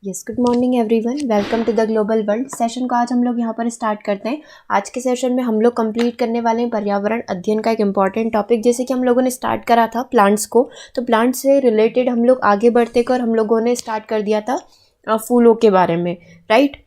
Yes, good morning everyone, welcome to the global world. Session को आज हम लोग यहाँ पर स्टार्ट करते हैं। आज के सेशन में हम लोग कंप्लीट करने वाले हैं पर्यावरण अध्ययन का एक इम्पॉर्टेंट टॉपिक। जैसे कि हम लोगों ने स्टार्ट करा था प्लांट्स को, तो प्लांट्स से रिलेटेड हम लोग आगे बढ़ते कर हम लोगों ने स्टार्ट कर दिया था फूलों के बारे में, राइट।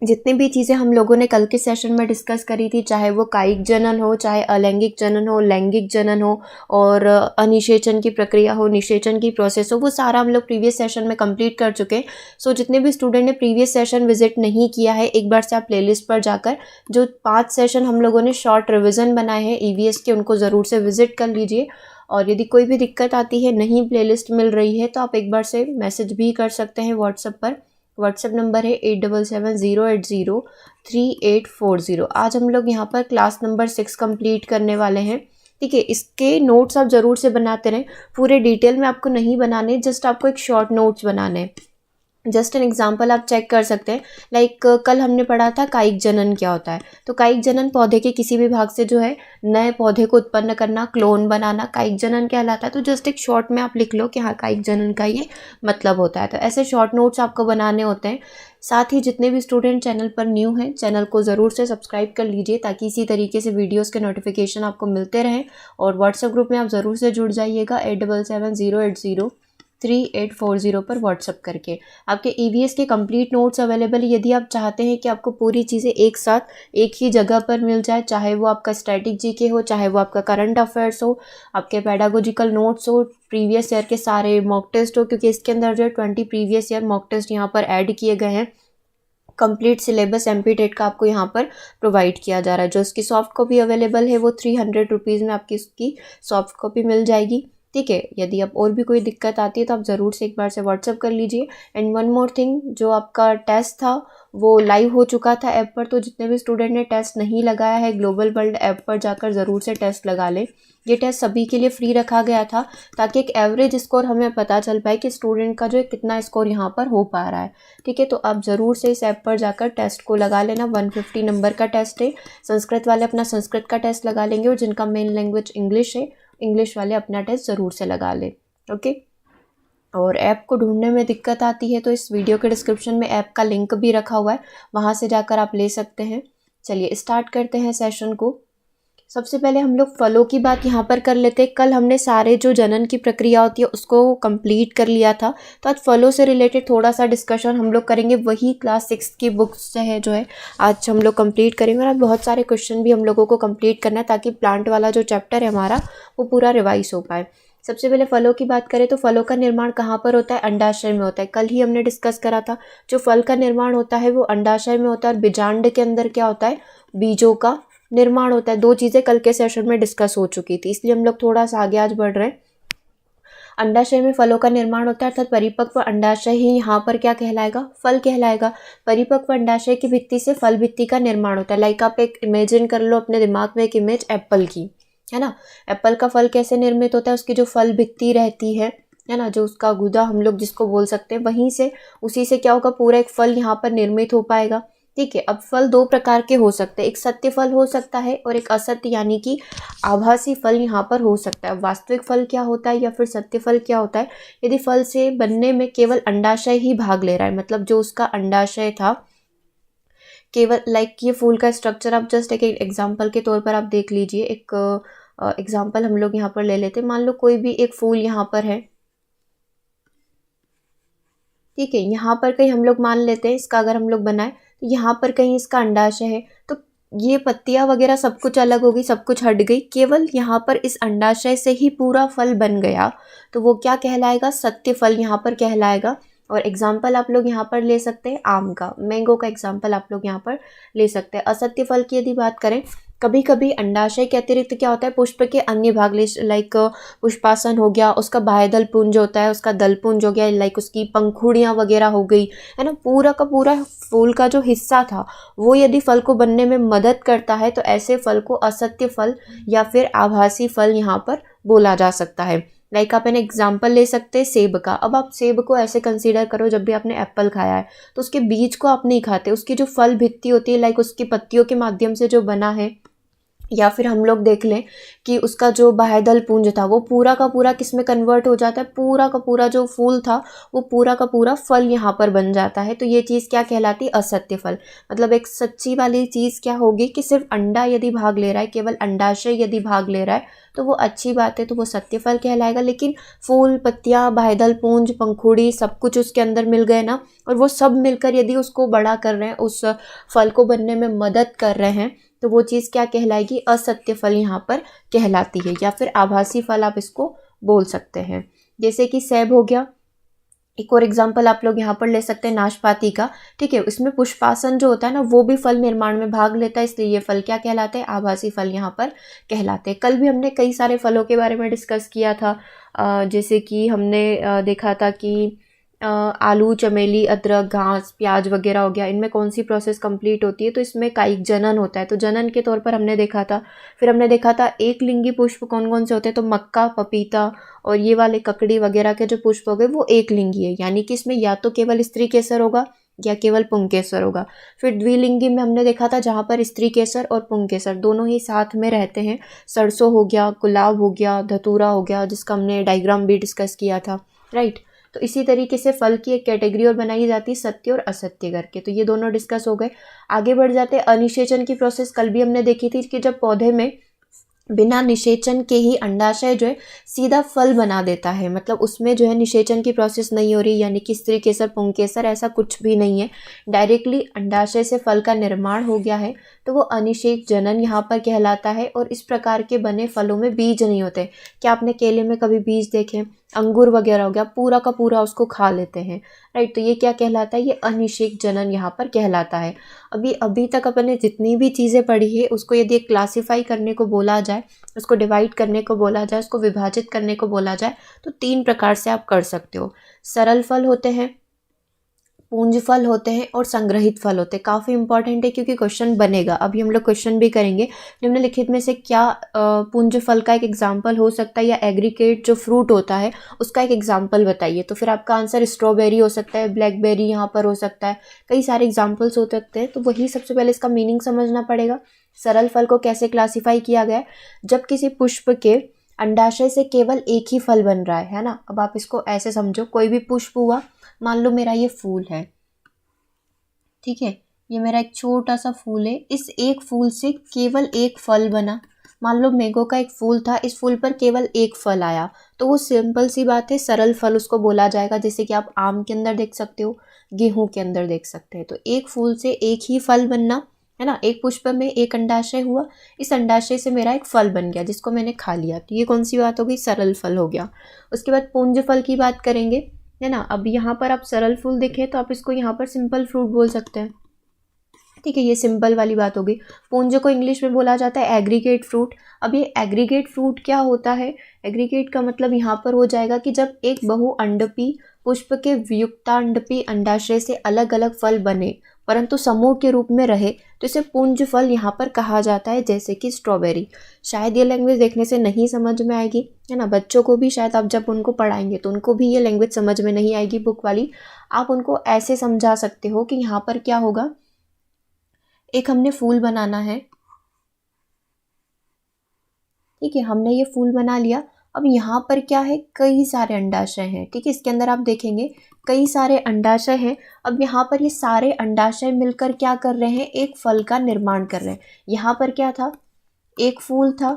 जितनी भी चीज़ें हम लोगों ने कल के सेशन में डिस्कस करी थी, चाहे वो कायिक जनन हो, चाहे अलैंगिक जनन हो, लैंगिक जनन हो, और अनिषेचन की प्रक्रिया हो, निषेचन की प्रोसेस हो, वो सारा हम लोग प्रीवियस सेशन में कंप्लीट कर चुके हैं। सो जितने भी स्टूडेंट ने प्रीवियस सेशन विजिट नहीं किया है, एक बार से आप प्लेलिस्ट पर जाकर जो 5 सेशन हम लोगों ने शॉर्ट रिविजन बनाए हैं ईवीएस के, उनको ज़रूर से विजिट कर लीजिए। और यदि कोई भी दिक्कत आती है, नहीं प्लेलिस्ट मिल रही है, तो आप एक बार से मैसेज भी कर सकते हैं व्हाट्सएप पर। व्हाट्सएप नंबर है 8770803840। आज हम लोग यहाँ पर क्लास नंबर 6 कंप्लीट करने वाले हैं, ठीक है। इसके नोट्स आप ज़रूर से बनाते रहें। पूरे डिटेल में आपको नहीं बनाने, जस्ट आपको एक शॉर्ट नोट्स बनाने हैं। जस्ट एन एग्जाम्पल आप चेक कर सकते हैं। लाइक कल हमने पढ़ा था कायिक जनन क्या होता है। तो कायिक जनन पौधे के किसी भी भाग से जो है नए पौधे को उत्पन्न करना, क्लोन बनाना, कायिक जनन कहलाता है। तो जस्ट एक शॉर्ट में आप लिख लो कि हाँ, कायिक जनन का ये मतलब होता है। तो ऐसे शॉर्ट नोट्स आपको बनाने होते हैं। साथ ही जितने भी स्टूडेंट चैनल पर न्यू हैं, चैनल को ज़रूर से सब्सक्राइब कर लीजिए, ताकि इसी तरीके से वीडियोज़ के नोटिफिकेशन आपको मिलते रहें। और व्हाट्सएप ग्रुप में आप ज़रूर से जुड़ जाइएगा 8770803840 पर व्हाट्सअप करके। आपके ईवीएस के कंप्लीट नोट्स अवेलेबल है। यदि आप चाहते हैं कि आपको पूरी चीज़ें एक साथ एक ही जगह पर मिल जाए, चाहे वो आपका स्टैटिक जीके हो, चाहे वो आपका करंट अफेयर्स हो, आपके पेडागोजिकल नोट्स हो, प्रीवियस ईयर के सारे मॉक टेस्ट हो, क्योंकि इसके अंदर जो है 20 प्रीवियस ईयर मॉक टेस्ट यहाँ पर ऐड किए गए हैं। कंप्लीट सिलेबस एमपी टेट का आपको यहाँ पर प्रोवाइड किया जा रहा है। जो इसकी सॉफ्ट कॉपी अवेलेबल है वो 300 रुपीज़ में आपकी इसकी सॉफ्ट कॉपी मिल जाएगी, ठीक है। यदि आप और भी कोई दिक्कत आती है तो आप ज़रूर से एक बार से व्हाट्सअप कर लीजिए। एंड वन मोर थिंग, जो आपका टेस्ट था वो लाइव हो चुका था ऐप पर। तो जितने भी स्टूडेंट ने टेस्ट नहीं लगाया है, ग्लोबल वर्ल्ड ऐप पर जाकर ज़रूर से टेस्ट लगा लें। ये टेस्ट सभी के लिए फ्री रखा गया था, ताकि एक एवरेज स्कोर हमें पता चल पाए कि स्टूडेंट का जो है कितना स्कोर यहाँ पर हो पा रहा है, ठीक है। तो आप ज़रूर से इस ऐप पर जाकर टेस्ट को लगा लेना। 150 नंबर का टेस्ट है। संस्कृत वाले अपना संस्कृत का टेस्ट लगा लेंगे, और जिनका मेन लैंग्वेज इंग्लिश है, इंग्लिश वाले अपना टेस्ट ज़रूर से लगा लें, ओके। और ऐप को ढूंढने में दिक्कत आती है तो इस वीडियो के डिस्क्रिप्शन में ऐप का लिंक भी रखा हुआ है, वहाँ से जाकर आप ले सकते हैं। चलिए स्टार्ट करते हैं सेशन को। सबसे पहले हम लोग फलों की बात यहाँ पर कर लेते हैं। कल हमने सारे जो जनन की प्रक्रिया होती है उसको कंप्लीट कर लिया था, तो आज फलों से रिलेटेड थोड़ा सा डिस्कशन हम लोग करेंगे। वही क्लास 6 की बुक्स से है जो है आज हम लोग कंप्लीट करेंगे। और आज बहुत सारे क्वेश्चन भी हम लोगों को कंप्लीट करना है, ताकि प्लांट वाला जो चैप्टर है हमारा वो पूरा रिवाइज हो पाए। सबसे पहले फलों की बात करें तो फलों का निर्माण कहाँ पर होता है? अंडाशय में होता है। कल ही हमने डिस्कस करा था, जो फल का निर्माण होता है वो अंडाशय में होता है। और बीजांड के अंदर क्या होता है? बीजों का निर्माण होता है। दो चीज़ें कल के सेशन में डिस्कस हो चुकी थी, इसलिए हम लोग थोड़ा सा आगे आज बढ़ रहे हैं। अंडाशय में फलों का निर्माण होता है, अर्थात परिपक्व अंडाशय ही यहाँ पर क्या कहलाएगा? फल कहलाएगा। परिपक्व अंडाशय की भित्ति से फल भित्ति का निर्माण होता है। लाइक आप एक इमेजिन कर लो अपने दिमाग में एक इमेज एप्पल की, है ना। एप्पल का फल कैसे निर्मित होता है? उसकी जो फल भित्ति रहती है ना, जो उसका गुदा हम लोग जिसको बोल सकते हैं, वहीं से उसी से क्या होगा? पूरा एक फल यहाँ पर निर्मित हो पाएगा, ठीक है। अब फल दो प्रकार के हो सकते हैं, एक सत्य फल हो सकता है और एक असत्य यानी कि आभासी फल यहाँ पर हो सकता है। वास्तविक फल क्या होता है या फिर सत्य फल क्या होता है? यदि फल से बनने में केवल अंडाशय ही भाग ले रहा है, मतलब जो उसका अंडाशय था केवल, लाइक ये फूल का स्ट्रक्चर आप जस्ट एक एग्जाम्पल के तौर पर आप देख लीजिए। एक एग्जाम्पल हम लोग यहाँ पर ले लेते हैं। मान लो कोई भी एक फूल यहाँ पर है, ठीक है। यहाँ पर कहीं हम लोग मान लेते हैं इसका अगर हम लोग बनाए तो यहाँ पर कहीं इसका अंडाशय है, तो ये पत्तियाँ वगैरह सब कुछ अलग हो गई, सब कुछ हट गई, केवल यहाँ पर इस अंडाशय से ही पूरा फल बन गया, तो वो क्या कहलाएगा? सत्य फल यहाँ पर कहलाएगा। और एग्जाम्पल आप लोग यहाँ पर ले सकते हैं आम का, मैंगो का एग्जाम्पल आप लोग यहाँ पर ले सकते हैं। असत्य फल की यदि बात करें, कभी कभी अंडाशय के अतिरिक्त क्या होता है? पुष्प के अन्य भाग, लाइक पुष्पासन हो गया, उसका बाह्यदल पुंज होता है, उसका दल पुंज हो गया, लाइक उसकी पंखुड़ियाँ वगैरह हो गई, है ना। पूरा का पूरा फूल का जो हिस्सा था वो यदि फल को बनने में मदद करता है, तो ऐसे फल को असत्य फल या फिर आभासी फल यहाँ पर बोला जा सकता है। लाइक आप एन एग्जाम्पल ले सकते हैं सेब का। अब आप सेब को ऐसे कंसीडर करो, जब भी आपने एप्पल खाया है तो उसके बीज को आप नहीं खाते, उसकी जो फल भित्ति होती है, लाइक उसकी पत्तियों के माध्यम से जो बना है या फिर हम लोग देख लें कि उसका जो बाह्यदल पुंज था वो पूरा का पूरा किस में कन्वर्ट हो जाता है, पूरा का पूरा जो फूल था वो पूरा का पूरा फल यहाँ पर बन जाता है। तो ये चीज़ क्या कहलाती है, असत्य फल। मतलब एक सच्ची वाली चीज़ क्या होगी कि सिर्फ अंडा यदि भाग ले रहा है, केवल अंडाशय यदि भाग ले रहा है तो वो अच्छी बात है, तो वो सत्य फल कहलाएगा। लेकिन फूल, पत्तियाँ, बाह्यदल पुंज, पंखुड़ी सब कुछ उसके अंदर मिल गए ना, और वो सब मिलकर यदि उसको बड़ा कर रहे हैं, उस फल को बनने में मदद कर रहे हैं, तो वो चीज़ क्या कहलाएगी, असत्य फल यहाँ पर कहलाती है, या फिर आभासी फल आप इसको बोल सकते हैं। जैसे कि सेब हो गया, एक और एग्जाम्पल आप लोग यहाँ पर ले सकते हैं नाशपाती का। ठीक है, इसमें पुष्पासन जो होता है ना वो भी फल निर्माण में भाग लेता है, इसलिए ये फल क्या कहलाते हैं, आभासी फल यहाँ पर कहलाते हैं। कल भी हमने कई सारे फलों के बारे में डिस्कस किया था, जैसे कि हमने देखा था कि आलू, चमेली, अदरक, घास, प्याज वगैरह हो गया, इनमें कौन सी प्रोसेस कंप्लीट होती है, तो इसमें कायिक जनन होता है, तो जनन के तौर पर हमने देखा था। फिर हमने देखा था एक लिंगी पुष्प कौन कौन से होते हैं, तो मक्का, पपीता और ये वाले ककड़ी वगैरह के जो पुष्प हो गए वो एक लिंगी है, यानी कि इसमें या तो केवल स्त्री केसर होगा या केवल पुंकेसर होगा। फिर द्विलिंगी में हमने देखा था जहाँ पर स्त्री केसर और पुंकेसर दोनों ही साथ में रहते हैं, सरसों हो गया, गुलाब हो गया, धतूरा हो गया, जिसका हमने डायग्राम भी डिस्कस किया था, राइट। तो इसी तरीके से फल की एक कैटेगरी और बनाई जाती है, सत्य और असत्य करके। तो ये दोनों डिस्कस हो गए। आगे बढ़ जाते हैं, अनिषेचन की प्रोसेस कल भी हमने देखी थी कि जब पौधे में बिना निषेचन के ही अंडाशय जो है सीधा फल बना देता है, मतलब उसमें जो है निषेचन की प्रोसेस नहीं हो रही, यानी कि स्त्री केसर, पुंकेसर ऐसा कुछ भी नहीं है, डायरेक्टली अंडाशय से फल का निर्माण हो गया है, तो वो अनिषेक जनन यहाँ पर कहलाता है। और इस प्रकार के बने फलों में बीज नहीं होते। क्या आपने केले में कभी बीज देखे, अंगूर वगैरह हो गया, पूरा का पूरा उसको खा लेते हैं, राइट। तो ये क्या कहलाता है, ये अनिषेक जनन यहाँ पर कहलाता है। अभी तक अपने जितनी भी चीज़ें पढ़ी है उसको यदि क्लासीफाई करने को बोला जाए, उसको डिवाइड करने को बोला जाए, उसको विभाजित करने को बोला जाए, तो 3 प्रकार से आप कर सकते हो। सरल फल होते हैं, पूंज फल होते हैं और संग्रहित फल होते हैं। काफ़ी इंपॉर्टेंट है क्योंकि क्वेश्चन बनेगा, अभी हम लोग क्वेश्चन भी करेंगे। निम्नलिखित में से क्या पूंज फल का एक एग्जाम्पल हो सकता है, या एग्रीगेट जो फ्रूट होता है उसका एक एग्जाम्पल बताइए। तो फिर आपका आंसर स्ट्रॉबेरी हो सकता है, ब्लैकबेरी यहाँ पर हो सकता है, कई सारे एग्जाम्पल्स हो सकते हैं। तो वही सबसे पहले इसका मीनिंग समझना पड़ेगा। सरल फल को कैसे क्लासीफाई किया गया है, जब किसी पुष्प के अंडाशय से केवल एक ही फल बन रहा है ना। अब आप इसको ऐसे समझो, कोई भी पुष्प हुआ, मान लो मेरा ये फूल है, ठीक है, ये मेरा एक छोटा सा फूल है, इस एक फूल से केवल एक फल बना। मान लो मैंगो का एक फूल था, इस फूल पर केवल एक फल आया, तो वो सिंपल सी बात है, सरल फल उसको बोला जाएगा। जैसे कि आप आम के अंदर देख सकते हो, गेहूं के अंदर देख सकते हैं। तो एक फूल से एक ही फल बनना है ना, एक पुष्प में एक अंडाशय हुआ, इस अंडाशय से मेरा एक फल बन गया जिसको मैंने खा लिया, तो ये कौन सी बात हो गई, सरल फल हो गया। उसके बाद पुंज फल की बात करेंगे, है ना। अब यहाँ पर आप सरल फूल देखें तो आप इसको यहाँ पर सिंपल फ्रूट बोल सकते हैं, ठीक है, ये सिंपल वाली बात होगी। पुंज को इंग्लिश में बोला जाता है एग्रीगेट फ्रूट। अब ये एग्रीगेट फ्रूट क्या होता है, एग्रीगेट का मतलब यहाँ पर हो जाएगा कि जब एक बहुअंडपी पुष्प के वियुक्तांडपी अंडाशय से अलग अलग फल बने परंतु समूह के रूप में रहे, तो इसे पुंज फल यहाँ पर कहा जाता है। जैसे कि स्ट्रॉबेरी, शायद ये लैंग्वेज देखने से नहीं समझ में आएगी, है ना, बच्चों को भी शायद आप जब उनको पढ़ाएंगे तो उनको भी ये लैंग्वेज समझ में नहीं आएगी बुक वाली। आप उनको ऐसे समझा सकते हो कि यहाँ पर क्या होगा, एक हमने फूल बनाना है, ठीक है, हमने ये फूल बना लिया। अब यहाँ पर क्या है, कई सारे अंडाशय हैं, ठीक है, इसके अंदर आप देखेंगे कई सारे अंडाशय हैं। अब यहाँ पर ये सारे अंडाशय मिलकर क्या कर रहे हैं, एक फल का निर्माण कर रहे हैं। यहाँ पर क्या था, एक फूल था,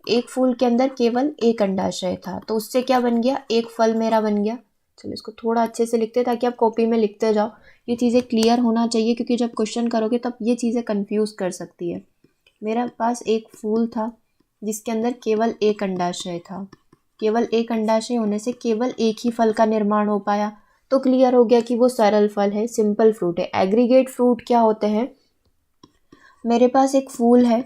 एक फूल के अंदर केवल एक अंडाशय था, तो उससे क्या बन गया, एक फल मेरा बन गया। चलो इसको थोड़ा अच्छे से लिखते ताकि आप कॉपी में लिखते जाओ, ये चीज़ें क्लियर होना चाहिए, क्योंकि जब क्वेश्चन करोगे तब ये चीज़ें कंफ्यूज कर सकती है। मेरा पास एक फूल था जिसके अंदर केवल एक अंडाशय था, केवल एक अंडाशय होने से केवल एक ही फल का निर्माण हो पाया, तो क्लियर हो गया कि वो सरल फल है, सिंपल फ्रूट है। एग्रीगेट फ्रूट क्या होते हैं, मेरे पास एक फूल है,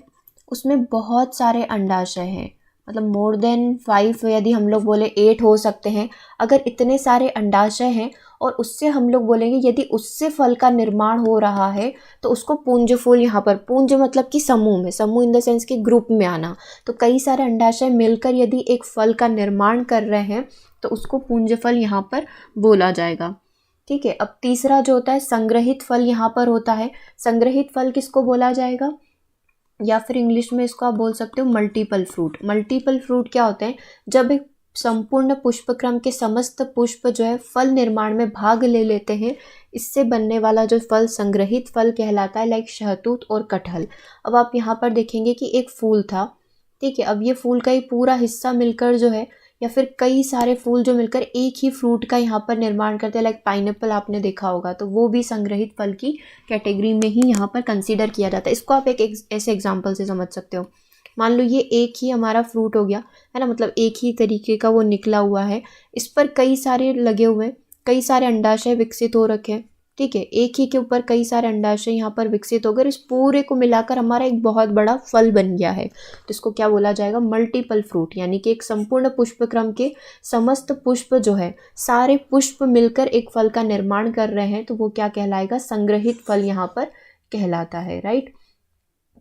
उसमें बहुत सारे अंडाशय हैं, मतलब मोर देन 5, यदि हम लोग बोले 8 हो सकते हैं। अगर इतने सारे अंडाशय हैं और उससे हम लोग बोलेंगे यदि उससे फल का निर्माण हो रहा है तो उसको पुंज फूल, यहाँ पर पुंज मतलब कि समूह में, समूह इन द सेंस कि ग्रुप में आना, तो कई सारे अंडाशय मिलकर यदि एक फल का निर्माण कर रहे हैं तो उसको पुंज फल यहाँ पर बोला जाएगा, ठीक है। अब तीसरा जो होता है संग्रहित फल यहाँ पर होता है। संग्रहित फल किसको बोला जाएगा, या फिर इंग्लिश में इसको आप बोल सकते हो मल्टीपल फ्रूट। मल्टीपल फ्रूट क्या होते हैं, जब एक संपूर्ण पुष्पक्रम के समस्त पुष्प जो है फल निर्माण में भाग ले लेते हैं, इससे बनने वाला जो फल संग्रहित फल कहलाता है, लाइक शहतूत और कटहल। अब आप यहाँ पर देखेंगे कि एक फूल था, ठीक है, अब ये फूल का ही पूरा हिस्सा मिलकर जो है, या फिर कई सारे फूल जो मिलकर एक ही फ्रूट का यहाँ पर निर्माण करते हैं, लाइक पाइनएप्पल आपने देखा होगा, तो वो भी संग्रहित फल की कैटेगरी में ही यहाँ पर कंसीडर किया जाता है। इसको आप एक ऐसे एग्जाम्पल से समझ सकते हो। मान लो ये एक ही हमारा फ्रूट हो गया है ना, मतलब एक ही तरीके का वो निकला हुआ है, इस पर कई सारे लगे हुए हैं, कई सारे अंडाशय विकसित हो रखे हैं, ठीक है, एक ही के ऊपर कई सारे अंडाशय यहाँ पर विकसित हो गए, इस पूरे को मिलाकर हमारा एक बहुत बड़ा फल बन गया है। तो इसको क्या बोला जाएगा, मल्टीपल फ्रूट, यानी कि एक संपूर्ण पुष्पक्रम के समस्त पुष्प जो है, सारे पुष्प मिलकर एक फल का निर्माण कर रहे हैं, तो वो क्या कहलाएगा, संग्रहित फल यहाँ पर कहलाता है, राइट।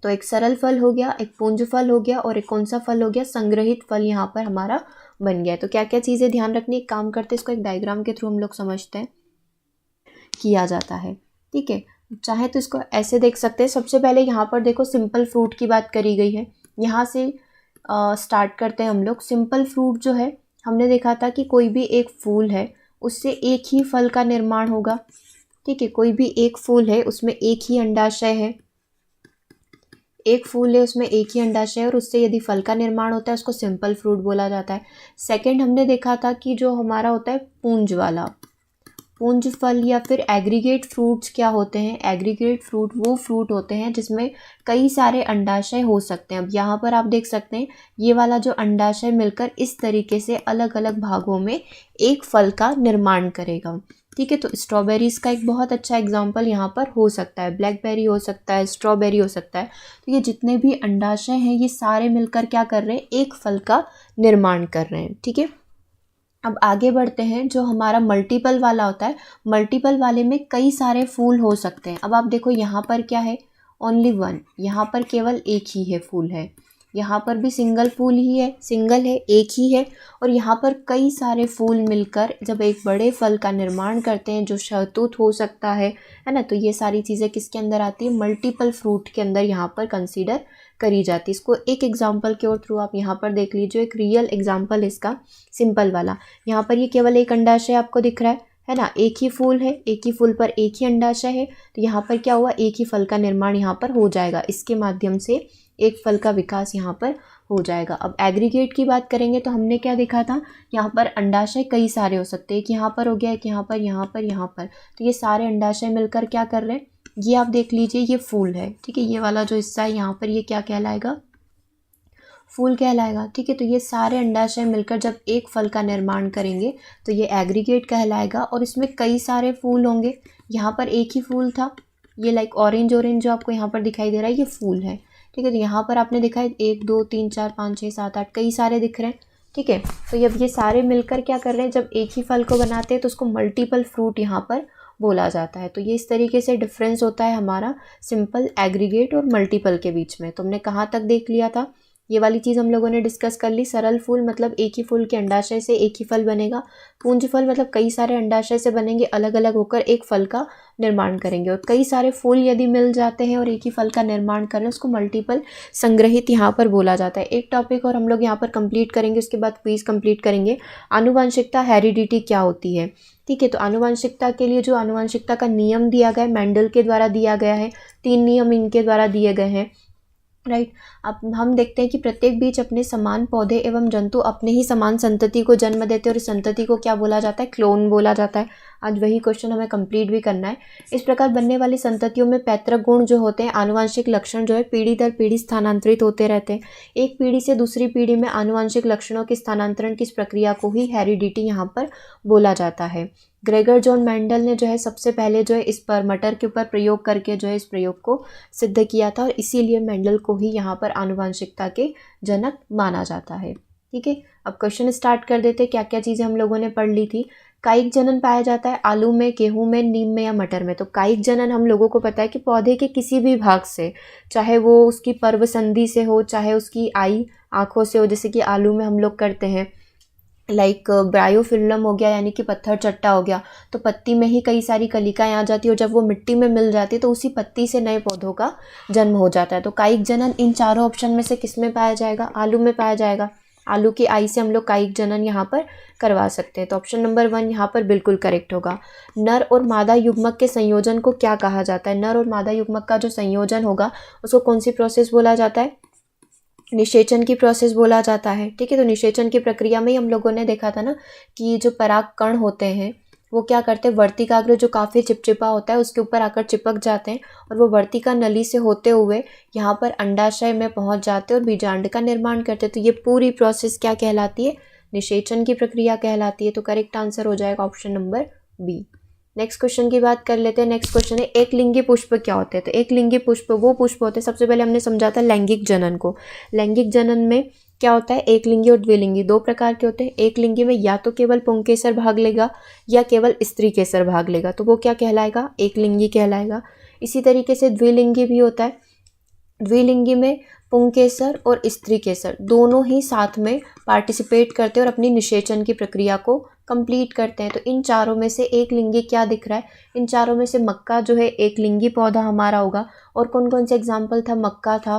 तो एक सरल फल हो गया, एक पुंज फल हो गया, और एक कौन सा फल हो गया, संग्रहित फल यहाँ पर हमारा बन गया। तो क्या क्या चीज़ें ध्यान रखनी, एक काम करते हैं, इसको एक डायग्राम के थ्रू हम लोग समझते हैं, किया जाता है, ठीक है। चाहे तो इसको ऐसे देख सकते हैं। सबसे पहले यहाँ पर देखो सिंपल फ्रूट की बात करी गई है, यहाँ से स्टार्ट करते हैं हम लोग। सिंपल फ्रूट जो है, हमने देखा था कि कोई भी एक फूल है, उससे एक ही फल का निर्माण होगा, ठीक है, कोई भी एक फूल है, उसमें एक ही अंडाशय है, एक फूल है उसमें एक ही अंडाशय है, और उससे यदि फल का निर्माण होता है उसको सिंपल फ्रूट बोला जाता है। सेकंड हमने देखा था कि जो हमारा होता है पूंज वाला, पूंज फल या फिर एग्रीगेट फ्रूट्स क्या होते हैं, एग्रीगेट फ्रूट वो फ्रूट होते हैं जिसमें कई सारे अंडाशय हो सकते हैं। अब यहाँ पर आप देख सकते हैं ये वाला जो अंडाशय मिलकर इस तरीके से अलग अलग भागों में एक फल का निर्माण करेगा, ठीक है। तो स्ट्रॉबेरीज़ का एक बहुत अच्छा एग्जाम्पल यहाँ पर हो सकता है, ब्लैकबेरी हो सकता है, स्ट्रॉबेरी हो सकता है। तो ये जितने भी अंडाशय हैं ये सारे मिलकर क्या कर रहे हैं, एक फल का निर्माण कर रहे हैं, ठीक है। अब आगे बढ़ते हैं, जो हमारा मल्टीपल वाला होता है, मल्टीपल वाले में कई सारे फूल हो सकते हैं। अब आप देखो यहाँ पर क्या है, ओनली वन, यहाँ पर केवल एक ही है फूल है, यहाँ पर भी सिंगल फूल ही है, सिंगल है, एक ही है, और यहाँ पर कई सारे फूल मिलकर जब एक बड़े फल का निर्माण करते हैं, जो शहतूत हो सकता है ना, तो ये सारी चीज़ें किसके अंदर आती है, मल्टीपल फ्रूट के अंदर यहाँ पर कंसीडर करी जाती है। इसको एक एग्जाम्पल के और थ्रू आप यहाँ पर देख लीजिए, एक रियल एग्जाम्पल इसका सिंपल वाला। यहाँ पर ये केवल एक अंडाशय आपको दिख रहा है ना, एक ही फूल है, एक ही फूल पर एक ही अंडाशय है, तो यहाँ पर क्या हुआ, एक ही फल का निर्माण यहाँ पर हो जाएगा, इसके माध्यम से एक फल का विकास यहाँ पर हो जाएगा। अब एग्रीगेट की बात करेंगे तो हमने क्या देखा था, यहाँ पर अंडाशय कई सारे हो सकते हैं, एक यहाँ पर हो गया, एक यहाँ पर, यहाँ पर, यहाँ पर, तो ये सारे अंडाशय मिलकर क्या कर रहे हैं, ये आप देख लीजिए, ये फूल है, ठीक है, ये वाला जो हिस्सा है यहाँ पर ये क्या कहलाएगा, फूल कहलाएगा, ठीक है। तो ये सारे अंडाशय मिलकर जब एक फल का निर्माण करेंगे तो ये एग्रीगेट कहलाएगा, और इसमें कई सारे फूल होंगे। यहाँ पर एक ही फूल था, ये लाइक ऑरेंज ऑरेंज जो आपको यहाँ पर दिखाई दे रहा है ये फूल है, ठीक है। तो यहाँ पर आपने देखा है 1 2 3 4 5 6 7 8 कई सारे दिख रहे हैं, ठीक है। तो जब ये सारे मिलकर क्या कर रहे हैं, जब एक ही फल को बनाते हैं तो उसको मल्टीपल फ्रूट यहाँ पर बोला जाता है। तो ये इस तरीके से डिफरेंस होता है हमारा सिंपल, एग्रीगेट और मल्टीपल के बीच में। तुमने कहाँ तक देख लिया था, ये वाली चीज़ हम लोगों ने डिस्कस कर ली। सरल फूल मतलब एक ही फूल के अंडाशय से एक ही फल बनेगा, पूंज फल मतलब कई सारे अंडाशय से बनेंगे, अलग अलग होकर एक फल का निर्माण करेंगे, और कई सारे फूल यदि मिल जाते हैं और एक ही फल का निर्माण करें उसको मल्टीपल संग्रहित यहाँ पर बोला जाता है। एक टॉपिक और हम लोग यहाँ पर कंप्लीट करेंगे, उसके बाद क्विज कंप्लीट करेंगे। आनुवंशिकता, हेरिडिटी क्या होती है, ठीक है। तो आनुवंशिकता के लिए जो आनुवंशिकता का नियम दिया गया है, मेंडल के द्वारा दिया गया है, 3 नियम इनके द्वारा दिए गए हैं, राइट। अब हम देखते हैं कि प्रत्येक बीज अपने समान पौधे एवं जंतु अपने ही समान संतति को जन्म देते हैं, और इस संतति को क्या बोला जाता है, क्लोन बोला जाता है। आज वही क्वेश्चन हमें कंप्लीट भी करना है। इस प्रकार बनने वाली संततियों में पैतृक गुण जो होते हैं, आनुवंशिक लक्षण जो है पीढ़ी दर पीढ़ी स्थानांतरित होते रहते हैं। एक पीढ़ी से दूसरी पीढ़ी में आनुवंशिक लक्षणों के स्थानांतरण की इस प्रक्रिया को ही हेरिडिटी यहाँ पर बोला जाता है। ग्रेगर जॉन मेंडल ने जो है सबसे पहले जो है इस पर मटर के ऊपर प्रयोग करके जो है इस प्रयोग को सिद्ध किया था, और इसीलिए मेंडल को ही यहाँ पर आनुवंशिकता के जनक माना जाता है, ठीक है। अब क्वेश्चन स्टार्ट कर देते, क्या क्या चीज़ें हम लोगों ने पढ़ ली थी। कायिक जनन पाया जाता है आलू में, गेहूं में, नीम में या मटर में। तो कायिक जनन हम लोगों को पता है कि पौधे के किसी भी भाग से, चाहे वो उसकी पर्व संधि से हो, चाहे उसकी आई आँखों से हो, जैसे कि आलू में हम लोग करते हैं, लाइक ब्रायोफिल्म हो गया, यानी कि पत्थर चट्टा हो गया, तो पत्ती में ही कई सारी कलिकाएं आ जाती है और जब वो मिट्टी में मिल जाती है तो उसी पत्ती से नए पौधों का जन्म हो जाता है। तो कायिक जनन इन चारों ऑप्शन में से किस में पाया जाएगा? आलू में पाया जाएगा। आलू की आई से हम लोग कायिक जनन यहाँ पर करवा सकते हैं। तो ऑप्शन नंबर 1 यहाँ पर बिल्कुल करेक्ट होगा। नर और मादा युग्मक के संयोजन को क्या कहा जाता है? नर और मादा युग्मक का जो संयोजन होगा उसको कौन सी प्रोसेस बोला जाता है? निषेचन की प्रोसेस बोला जाता है। ठीक है, तो निषेचन की प्रक्रिया में ही हम लोगों ने देखा था ना कि जो पराग कण होते हैं वो क्या करते हैं, वर्तिकाग्र जो काफ़ी चिपचिपा होता है उसके ऊपर आकर चिपक जाते हैं और वो वर्तिका नली से होते हुए यहाँ पर अंडाशय में पहुँच जाते हैं और बीजांड का निर्माण करते हैं। तो ये पूरी प्रोसेस क्या कहलाती है? निषेचन की प्रक्रिया कहलाती है। तो करेक्ट आंसर हो जाएगा option number B. Next question की बात कर लेते हैं। नेक्स्ट क्वेश्चन है एक लिंगी पुष्प क्या होते हैं? तो एक लिंगी पुष्प वो पुष्प होते हैं, सबसे पहले हमने समझा था लैंगिक जनन को। लैंगिक जनन में क्या होता है? एक लिंगी और द्विलिंगी दो प्रकार के होते हैं। एक लिंगी में या तो केवल पुंकेसर भाग लेगा या केवल स्त्री केसर भाग लेगा, तो वो क्या कहलाएगा? एक लिंगी कहलाएगा। इसी तरीके से द्विलिंगी भी होता है। द्विलिंगी में पुंकेसर और स्त्री केसर दोनों ही साथ में पार्टिसिपेट करते हैं और अपनी निषेचन की प्रक्रिया को कंप्लीट करते हैं। तो इन चारों में से एक लिंगी क्या दिख रहा है? इन चारों में से मक्का जो है एक लिंगी पौधा हमारा होगा। और कौन कौन से एग्जाम्पल था? मक्का था,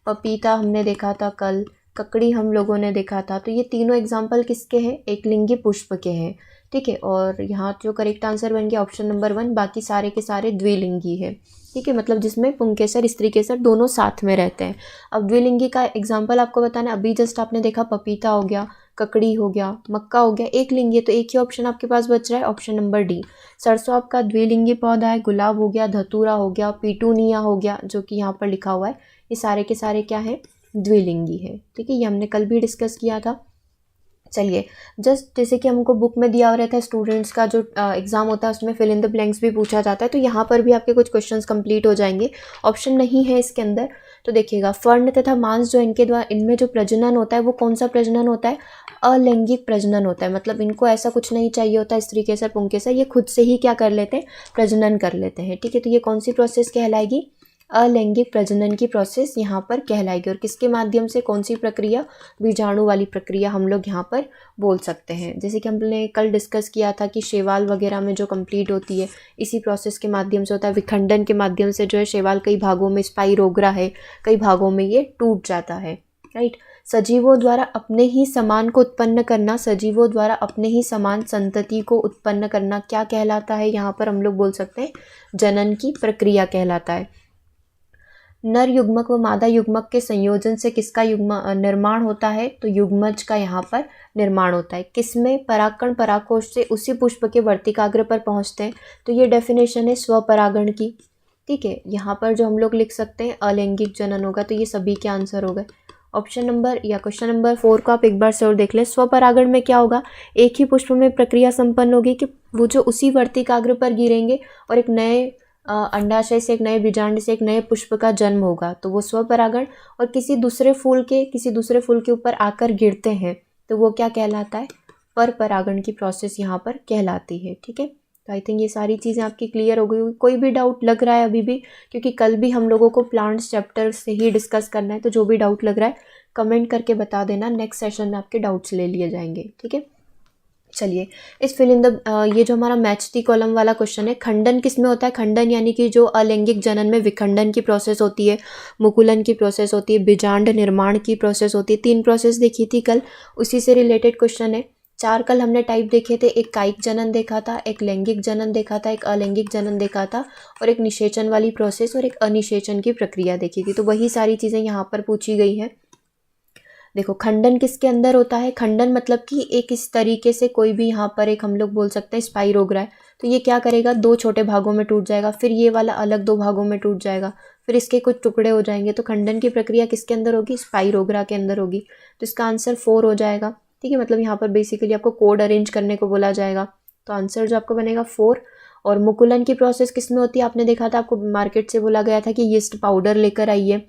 पपीता हमने देखा था कल, ककड़ी हम लोगों ने देखा था। तो ये तीनों एग्जाम्पल किसके हैं? एक लिंगी पुष्प के हैं। ठीक है, और यहाँ जो करेक्ट आंसर बन गया ऑप्शन नंबर 1, बाकी सारे के सारे द्विलिंगी है। ठीक है, मतलब जिसमें पुंकेसर स्त्री केसर दोनों साथ में रहते हैं। अब द्विलिंगी का एग्जाम्पल आपको बताना, अभी जस्ट आपने देखा पपीता हो गया, ककड़ी हो गया, मक्का हो गया, एक लिंगी है, तो एक ही ऑप्शन आपके पास बच रहा है ऑप्शन नंबर डी। सरसों आपका द्विलिंगी पौधा है, गुलाब हो गया, धतूरा हो गया, पीटूनिया हो गया जो कि यहाँ पर लिखा हुआ है, ये सारे के सारे क्या है? द्विलिंगी है। ठीक है, ये हमने कल भी डिस्कस किया था। चलिए, जस्ट जैसे कि हमको बुक में दिया हुआ रहता है, स्टूडेंट्स का जो एग्जाम होता है उसमें फिल इन द ब्लैंक्स भी पूछा जाता है, तो यहाँ पर भी आपके कुछ क्वेश्चंस कंप्लीट हो जाएंगे। ऑप्शन नहीं है इसके अंदर, तो देखिएगा फर्ण तथा मांस जो इनके द्वारा इनमें जो प्रजनन होता है वो कौन सा प्रजनन होता है? अलैंगिक प्रजनन होता है। मतलब इनको ऐसा कुछ नहीं चाहिए होता है स्त्री केसर पुंकेसर, ये खुद से ही क्या कर लेते हैं? प्रजनन कर लेते हैं। ठीक है, तो ये कौन सी प्रोसेस कहलाएगी? अलैंगिक प्रजनन की प्रोसेस यहाँ पर कहलाएगी। और किसके माध्यम से? कौन सी प्रक्रिया? बीजाणु वाली प्रक्रिया हम लोग यहाँ पर बोल सकते हैं। जैसे कि हमने कल डिस्कस किया था कि शैवाल वगैरह में जो कंप्लीट होती है इसी प्रोसेस के माध्यम से होता है। विखंडन के माध्यम से जो है शैवाल कई भागों में स्पाइरोग्रा है, कई भागों में ये टूट जाता है। राइट, सजीवों द्वारा अपने ही समान को उत्पन्न करना, सजीवों द्वारा अपने ही समान संतति को उत्पन्न करना क्या कहलाता है? यहाँ पर हम लोग बोल सकते हैं जनन की प्रक्रिया कहलाता है। नर युग्मक व मादा युग्मक के संयोजन से किसका निर्माण होता है? तो युग्मज का यहाँ पर निर्माण होता है। किसमें? परागकण परागकोश से उसी पुष्प के वर्तिकाग्र पर पहुँचते हैं। तो ये डेफिनेशन है स्वपरागण की। ठीक है, यहाँ पर जो हम लोग लिख सकते हैं अलैंगिक जनन होगा, तो ये सभी के आंसर हो गए। ऑप्शन नंबर या क्वेश्चन नंबर 4 को आप एक बार से और देख लें। स्वपरागण में क्या होगा? एक ही पुष्प में प्रक्रिया संपन्न होगी कि वो जो उसी वर्तिकाग्र पर गिरेंगे और एक नए अंडाशय से, एक नए बीजांड से एक नए पुष्प का जन्म होगा, तो वो स्वपरागण। और किसी दूसरे फूल के ऊपर आकर गिरते हैं तो वो क्या कहलाता है? पर परागण की प्रोसेस यहाँ पर कहलाती है। ठीक है, तो आई थिंक ये सारी चीज़ें आपकी क्लियर हो गई होगी। कोई भी डाउट लग रहा है अभी भी, क्योंकि कल भी हम लोगों को प्लांट्स चैप्टर से ही डिस्कस करना है, तो जो भी डाउट लग रहा है कमेंट करके बता देना, नेक्स्ट सेशन में आपके डाउट्स ले लिए जाएंगे। ठीक है, चलिए इस फिल इन द ये जो हमारा मैच दी कॉलम वाला क्वेश्चन है, खंडन किस में होता है? खंडन यानी कि जो अलैंगिक जनन में विखंडन की प्रोसेस होती है, मुकुलन की प्रोसेस होती है, बीजांड निर्माण की प्रोसेस होती है। 3 प्रोसेस देखी थी कल, उसी से रिलेटेड क्वेश्चन है। 4 कल हमने टाइप देखे थे, एक कायिक जनन देखा था, एक लैंगिक जनन देखा था, एक अलैंगिक जनन देखा था, और एक निषेचन वाली प्रोसेस और एक अनिषेचन की प्रक्रिया देखी थी। तो वही सारी चीज़ें यहाँ पर पूछी गई है। देखो, खंडन किसके अंदर होता है? खंडन मतलब कि एक इस तरीके से कोई भी यहाँ पर एक हम लोग बोल सकते हैं स्पाइरोग्रा है, तो ये क्या करेगा? 2 छोटे भागों में टूट जाएगा, फिर ये वाला अलग 2 भागों में टूट जाएगा, फिर इसके कुछ टुकड़े हो जाएंगे। तो खंडन की प्रक्रिया किसके अंदर होगी? स्पाइरोग्रा के अंदर होगी। तो इसका आंसर 4 हो जाएगा। ठीक है, मतलब यहाँ पर बेसिकली आपको कोड अरेंज करने को बोला जाएगा, तो आंसर जो आपको बनेगा 4। और मुकुलन की प्रोसेस किस में होती है? आपने देखा था, आपको मार्केट से बोला गया था कि यीस्ट पाउडर लेकर आइए,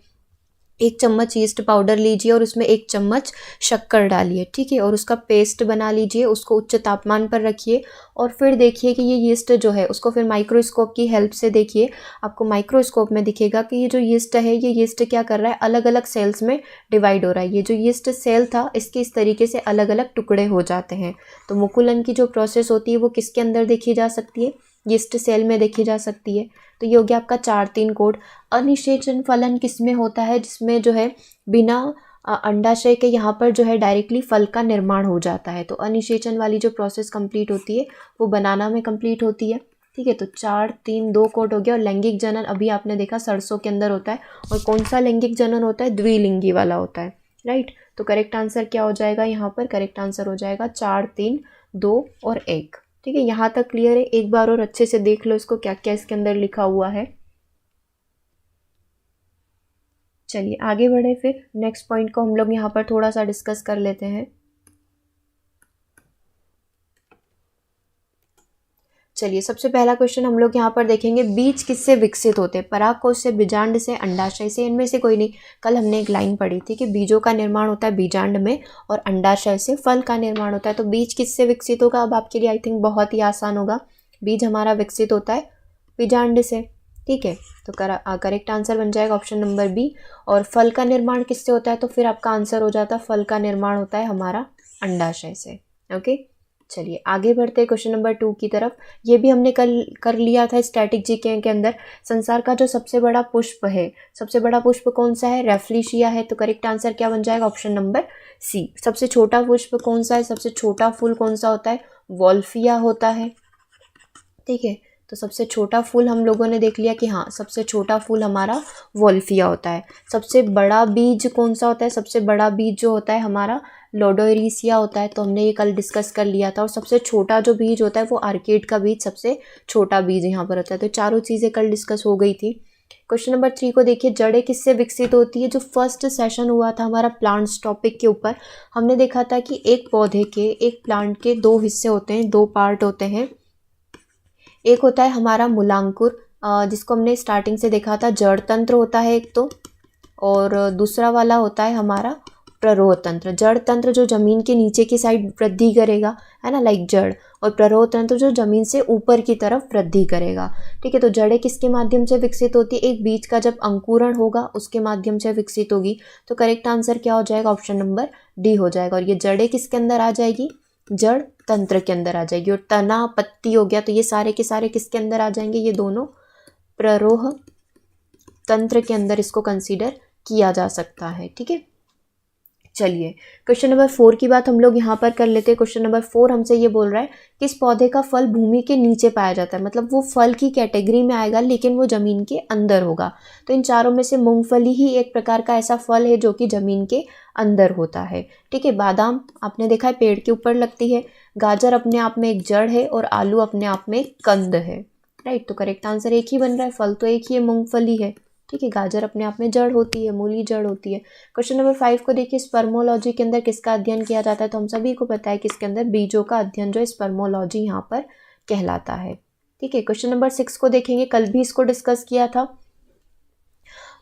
1 चम्मच यीस्ट पाउडर लीजिए और उसमें 1 चम्मच शक्कर डालिए, ठीक है, और उसका पेस्ट बना लीजिए, उसको उच्च तापमान पर रखिए और फिर देखिए कि ये यीस्ट जो है उसको फिर माइक्रोस्कोप की हेल्प से देखिए। आपको माइक्रोस्कोप में दिखेगा कि ये जो यीस्ट है, ये यीस्ट क्या कर रहा है, अलग अलग सेल्स में डिवाइड हो रहा है। ये जो यीस्ट सेल था इसके इस तरीके से अलग अलग टुकड़े हो जाते हैं। तो मुकुलन की जो प्रोसेस होती है वो किसके अंदर देखी जा सकती है, यीस्ट सेल में देखी जा सकती है। तो ये हो गया आपका 4-3 कोड। अनिषेचन फलन किसमें होता है, जिसमें जो है बिना अंडाशय के यहाँ पर जो है डायरेक्टली फल का निर्माण हो जाता है। तो अनिषेचन वाली जो प्रोसेस कंप्लीट होती है वो बनाना में कंप्लीट होती है, ठीक है। तो 4-3-2 कोड हो गया। और लैंगिक जनन अभी आपने देखा सरसों के अंदर होता है, और कौन सा लैंगिक जनन होता है, द्विलिंगी वाला होता है, राइट। तो करेक्ट आंसर क्या हो जाएगा यहाँ पर, करेक्ट आंसर हो जाएगा 4-3-2 और 1, ठीक है। यहाँ तक क्लियर है। एक बार और अच्छे से देख लो इसको, क्या क्या इसके अंदर लिखा हुआ है। चलिए आगे बढ़े, फिर नेक्स्ट पॉइंट को हम लोग यहाँ पर थोड़ा सा डिस्कस कर लेते हैं। चलिए सबसे पहला क्वेश्चन हम लोग यहाँ पर देखेंगे, बीज किससे विकसित होते हैं, परागकोश से, बीजांड से, अंडाशय से, इनमें से कोई नहीं। कल हमने एक लाइन पढ़ी थी कि बीजों का निर्माण होता है बीजांड में और अंडाशय से फल का निर्माण होता है। तो बीज किससे विकसित होगा, अब आपके लिए आई थिंक बहुत ही आसान होगा। बीज हमारा विकसित होता है बीजांड से, ठीक है। तो करेक्ट आंसर बन जाएगा ऑप्शन नंबर बी। और फल का निर्माण किससे होता है, तो फिर आपका आंसर हो जाता है फल का निर्माण होता है हमारा अंडाशय से, ओके। चलिए आगे बढ़ते हैं क्वेश्चन नंबर 2 की तरफ। ये भी हमने कल कर लिया था स्टैटिक जीके के अंदर। संसार का जो सबसे बड़ा पुष्प है, सबसे बड़ा पुष्प कौन सा है, रेफ्लिशिया है। तो करेक्ट आंसर क्या बन जाएगा, ऑप्शन नंबर सी। सबसे छोटा पुष्प कौन सा है, सबसे छोटा फूल कौन सा होता है, वॉल्फिया होता है, ठीक है। तो सबसे छोटा फूल हम लोगों ने देख लिया कि हाँ, सबसे छोटा फूल हमारा वॉल्फिया होता है। सबसे बड़ा बीज कौन सा होता है, सबसे बड़ा बीज जो होता है हमारा लोडोइरिसिया होता है। तो हमने ये कल डिस्कस कर लिया था। और सबसे छोटा जो बीज होता है वो आर्किड का बीज सबसे छोटा बीज यहाँ पर होता है। तो चारों चीज़ें कल डिस्कस हो गई थी। क्वेश्चन नंबर 3 को देखिए, जड़ें किससे विकसित होती है। जो फर्स्ट सेशन हुआ था हमारा प्लांट्स टॉपिक के ऊपर, हमने देखा था कि एक पौधे के, एक प्लांट के 2 हिस्से होते हैं, 2 पार्ट होते हैं। एक होता है हमारा मूलांकुर, जिसको हमने स्टार्टिंग से देखा था, जड़ तंत्र होता है एक तो, और दूसरा वाला होता है हमारा प्ररोह तंत्र। जड़ तंत्र जो जमीन के नीचे की साइड वृद्धि करेगा, है ना, लाइक जड़, और प्ररोह तंत्र जो जमीन से ऊपर की तरफ वृद्धि करेगा, ठीक है। तो जड़ें किसके माध्यम से विकसित होती है, एक बीज का जब अंकुरण होगा उसके माध्यम से विकसित होगी। तो करेक्ट आंसर क्या हो जाएगा, ऑप्शन नंबर डी हो जाएगा। और ये जड़ें किसके अंदर आ जाएगी, जड़ तंत्र के अंदर आ जाएगी। और तना, पत्ती हो गया, तो ये सारे के सारे किसके अंदर आ जाएंगे, ये दोनों प्ररोह तंत्र के अंदर इसको कंसीडर किया जा सकता है, ठीक है। चलिए क्वेश्चन नंबर 4 की बात हम लोग यहाँ पर कर लेते हैं। क्वेश्चन नंबर 4 हमसे ये बोल रहा है, किस पौधे का फल भूमि के नीचे पाया जाता है, मतलब वो फल की कैटेगरी में आएगा लेकिन वो जमीन के अंदर होगा। तो इन चारों में से मूंगफली ही एक प्रकार का ऐसा फल है जो कि जमीन के अंदर होता है, ठीक है। बादाम आपने देखा है पेड़ के ऊपर लगती है, गाजर अपने आप में एक जड़ है, और आलू अपने आप में एक कंद है, राइट। तो करेक्ट आंसर एक ही बन रहा है, फल तो एक ही है, मूंगफली है, ठीक है। गाजर अपने आप में जड़ होती है, मूली जड़ होती है। क्वेश्चन नंबर 5 को देखिए, स्पर्मोलॉजी के अंदर किसका अध्ययन किया जाता है। तो हम सभी को पता है कि इसके अंदर बीजों का अध्ययन जो है स्पर्मोलॉजी यहाँ पर कहलाता है, ठीक है। क्वेश्चन नंबर 6 को देखेंगे, कल भी इसको डिस्कस किया था।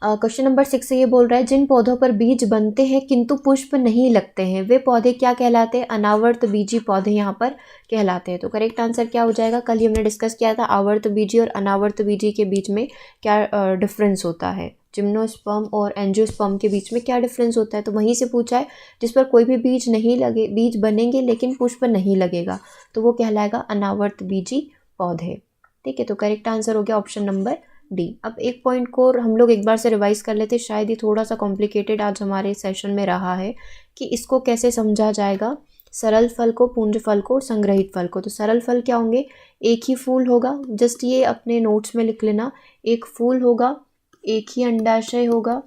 क्वेश्चन नंबर 6 से ये बोल रहा है, जिन पौधों पर बीज बनते हैं किंतु पुष्प नहीं लगते हैं वे पौधे क्या कहलाते हैं, अनावर्त बीजी पौधे यहाँ पर कहलाते हैं। तो करेक्ट आंसर क्या हो जाएगा, कल ही हमने डिस्कस किया था आवर्त बीजी और अनावर्त बीजी के बीच में क्या डिफरेंस होता है, जिम्नोस्पर्म और एंजियोस्पर्म के बीच में क्या डिफरेंस होता है। तो वहीं से पूछा है, जिस पर कोई भी बीज नहीं लगे, बीज बनेंगे लेकिन पुष्प नहीं लगेगा, तो वो कहलाएगा अनावर्त बीजी पौधे, ठीक है। तो करेक्ट आंसर हो गया ऑप्शन नंबर डी। अब एक पॉइंट को हम लोग एक बार से रिवाइज कर लेते, शायद ये थोड़ा सा कॉम्प्लिकेटेड आज हमारे सेशन में रहा है कि इसको कैसे समझा जाएगा, सरल फल को, पुंज फल को और संग्रहित फल को। तो सरल फल क्या होंगे, एक ही फूल होगा, जस्ट ये अपने नोट्स में लिख लेना, एक फूल होगा, एक ही अंडाशय होगा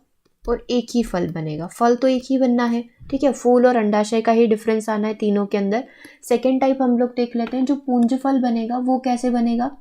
और एक ही फल बनेगा। फल तो एक ही बनना है, ठीक है, फूल और अंडाशय का ही डिफरेंस आना है तीनों के अंदर। सेकेंड टाइप हम लोग देख लेते हैं, जो पुंज फल बनेगा वो कैसे बनेगा।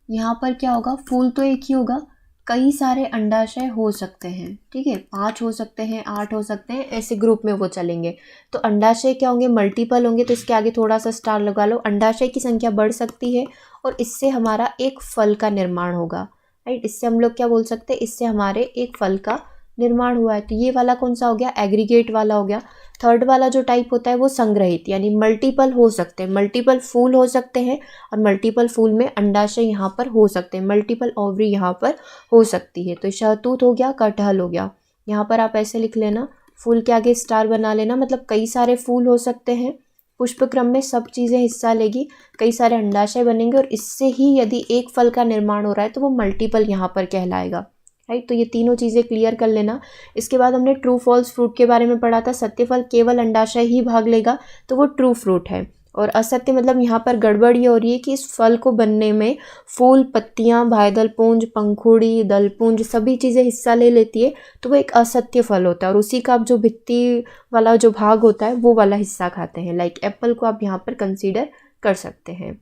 यहाँ पर क्या होगा, फूल तो एक ही होगा, कई सारे अंडाशय हो सकते हैं, ठीक है, 5 हो सकते हैं, 8 हो सकते हैं, ऐसे ग्रुप में वो चलेंगे। तो अंडाशय क्या होंगे, मल्टीपल होंगे, तो इसके आगे थोड़ा सा स्टार लगा लो। अंडाशय की संख्या बढ़ सकती है और इससे हमारा एक फल का निर्माण होगा, राइट। इससे हम लोग क्या बोल सकते हैं, इससे हमारे एक फल का निर्माण हुआ है। तो ये वाला कौन सा हो गया, एग्रीगेट वाला हो गया। थर्ड वाला जो टाइप होता है वो संग्रहित, यानी मल्टीपल हो सकते हैं, मल्टीपल फूल हो सकते हैं और मल्टीपल फूल में अंडाशय यहाँ पर हो सकते हैं, मल्टीपल ओवरी यहाँ पर हो सकती है। तो शहतूत हो गया, कटहल हो गया। यहाँ पर आप ऐसे लिख लेना, फूल के आगे स्टार बना लेना, मतलब कई सारे फूल हो सकते हैं, पुष्प क्रम में सब चीज़ें हिस्सा लेगी, कई सारे अंडाशय बनेंगे और इससे ही यदि एक फल का निर्माण हो रहा है तो वो मल्टीपल यहाँ पर कहलाएगा। राइट, तो ये तीनों चीज़ें क्लियर कर लेना। इसके बाद हमने ट्रू फॉल्स फ्रूट के बारे में पढ़ा था। सत्य फल केवल अंडाशय ही भाग लेगा तो वो ट्रू फ्रूट है, और असत्य मतलब यहाँ पर गड़बड़ ये हो रही है कि इस फल को बनने में फूल, पत्तियाँ, बाह्य पुंज, पंखुड़ी, दलपुंज सभी चीज़ें हिस्सा ले लेती है, तो वो एक असत्य फल होता है और उसी का आप जो भित्ति वाला जो भाग होता है वो वाला हिस्सा खाते हैं। लाइक एप्पल को आप यहाँ पर कंसीडर कर सकते हैं।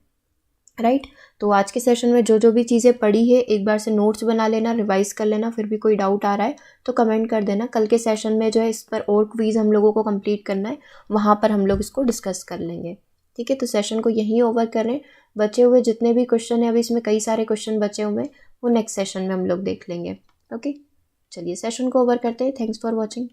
राइट, तो आज के सेशन में जो जो भी चीज़ें पढ़ी है एक बार से नोट्स बना लेना, रिवाइज कर लेना। फिर भी कोई डाउट आ रहा है तो कमेंट कर देना। कल के सेशन में जो है इस पर और क्विज़ हम लोगों को कंप्लीट करना है, वहाँ पर हम लोग इसको डिस्कस कर लेंगे। ठीक है, तो सेशन को यहीं ओवर करें। बचे हुए जितने भी क्वेश्चन है, अभी इसमें कई सारे क्वेश्चन बचे हुए हैं, वो नेक्स्ट सेशन में हम लोग देख लेंगे। ओके, चलिए सेशन को ओवर करते हैं। Thanks for watching.